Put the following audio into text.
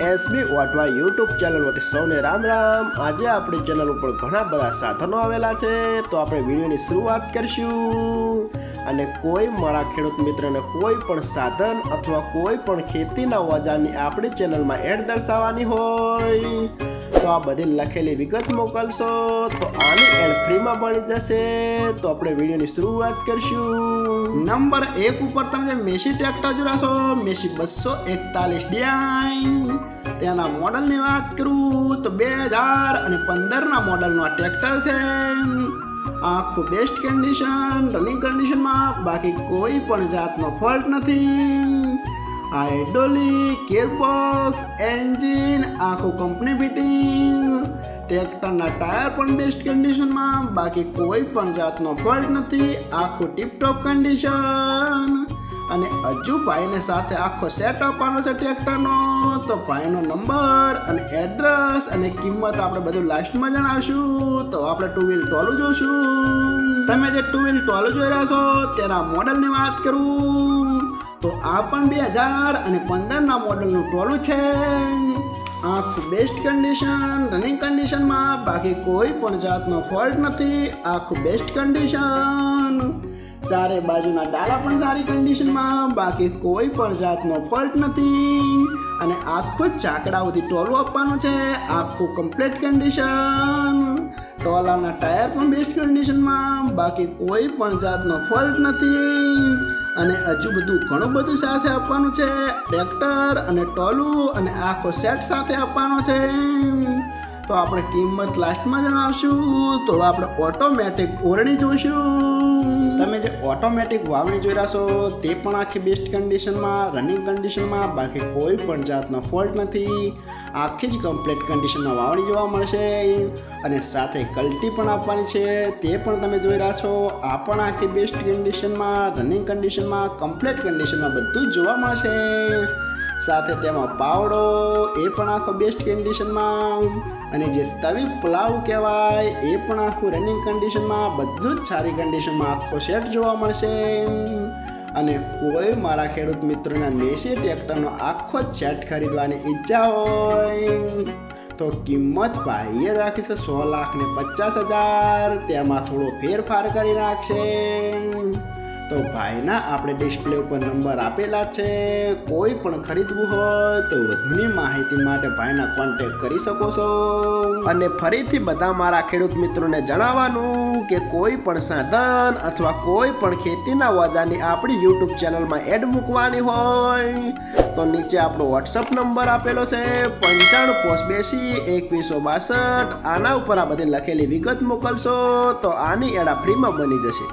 SB વાટવા YouTube channel વતી સૌને રામ રામ। આજે આપણી ચેનલ ઉપર ઘણા બધા સાધનો આવેલા છે, તો આપણે વિડીયોની શરૂઆત કરીશું। અને કોઈ મારા ખેડૂત મિત્રને કોઈ પણ સાધન અથવા કોઈ પણ ખેતીના ઓજારની આપણી ચેનલમાં એડ દર્શાવવાની હોય તો આ બધી લખેલી વિગત મોકલશો તો આની એડ ફ્રીમાં મળી જશે। તો આપણે વિડીયોની શરૂઆત કરીશું। નંબર 1 ઉપર તમે જે મેસી ટ્રેક્ટર જોશો, મેસી 241 ડીઆઈ, તેના મોડલની વાત કરું તો 2015ના મોડલનું આ ટ્રેક્ટર છે। આખું બેસ્ટ કન્ડિશન, રનિંગ કન્ડિશનમાં, બાકી કોઈ પણ જાતનો ફોલ્ટ નથી। હાઇડ્રોલિક, ગિયરબોક્સ, એન્જિન આખું કંપની ફિટિંગ, ટ્રેક્ટરના ટાયર પણ બેસ્ટ કન્ડિશનમાં, બાકી કોઈ પણ જાતનો ફોલ્ટ નથી। આખું ટીપટોપ કન્ડિશન। અને હજુ ભાઈને સાથે આખો સેટ આપવાનો છે ટ્રેક્ટરનો, તો ભાઈનો નંબર અને એડ્રેસ અને કિંમત આપણે બધું લાસ્ટમાં જણાવશું। તો આપણે ટુ વ્હીલ ટોલું જોઈશું। તમે જે ટુ વ્હીલ ટોલું જોઈ રહ્યા છો તેના મોડલની વાત કરું તો આ પણ 2015ના મોડલનું ટોલું છે। આખું બેસ્ટ કન્ડિશન, રનિંગ કન્ડિશનમાં, બાકી કોઈ પણ જાતનો ફોલ્ટ નથી। આખું બેસ્ટ કન્ડિશન, ચારે બાજુના ડાલા પણ સારી કન્ડિશનમાં, બાકી કોઈ પણ જાતનો ફોલ્ટ નથી। અને આખું ચાકડાઓથી ટોલું આપવાનું છે, આખું કમ્પ્લીટ કન્ડિશન। ટોલાના ટાયર પણ બેસ્ટ કન્ડિશનમાં, બાકી કોઈ પણ જાતનો ફોલ્ટ નથી। અને હજુ બધું ઘણું બધું સાથે આપવાનું છે, ટ્રેક્ટર અને ટોલું અને આખો સેટ સાથે આપવાનો છે। તો આપણે કિંમત લાસ્ટમાં જણાવશું। તો આપણે ઓટોમેટિક ઓરણી જોઈશું। તમે જે ઓટોમેટિક વાવણી જોઈ રહ્યા છો તે પણ આખી બેસ્ટ કન્ડિશનમાં, રનિંગ કન્ડિશનમાં, બાકી કોઈ પણ જાતનો ફોલ્ટ નથી। આખી જ કમ્પ્લીટ કન્ડિશનમાં વાવણી જોવા મળશે। અને સાથે કલ્ટી પણ આપવાની છે, તે પણ તમે જોઈ રહ્યા છો। આ પણ આખી બેસ્ટ કન્ડિશનમાં, રનિંગ કન્ડિશનમાં, કમ્પ્લીટ કન્ડિશનમાં બધું જ જોવા મળશે। સાથે તેમાં પાવડો એ પણ આખો બેસ્ટ કન્ડિશનમાં, અને જે તવી પ્લાવ કહેવાય એ પણ આખું રનિંગ કન્ડિશનમાં, બધું જ સારી કન્ડિશનમાં આખો સેટ જોવા મળશે। અને કોઈ મારા ખેડૂત મિત્રોના મેસી ટ્રેક્ટરનો આખો જ સેટ ખરીદવાની ઈચ્છા હોય તો કિંમત ભાઈએ રાખી છે 6,50,000, તેમાં થોડો ફેરફાર કરી નાખશે। તો ભાઈના આપણે ડિસ્પ્લે ઉપર નંબર આપેલા છે, કોઈ પણ ખરીદવું હોય તો વધુની માહિતી માટે ભાઈના કોન્ટેક્ટ કરી શકો છો। અને ફરીથી બધા મારા ખેડૂત મિત્રોને જણાવવાનું કે કોઈ પણ સાધન અથવા કોઈ પણ ખેતીના ઓજારની આપણી યુટ્યુબ ચેનલમાં એડ મૂકવાની હોય તો નીચે આપણો વોટ્સઅપ નંબર આપેલો છે 9582 2162। આના ઉપર આ બધી લખેલી વિગત મોકલશો તો આની એડ ફ્રીમાં બની જશે।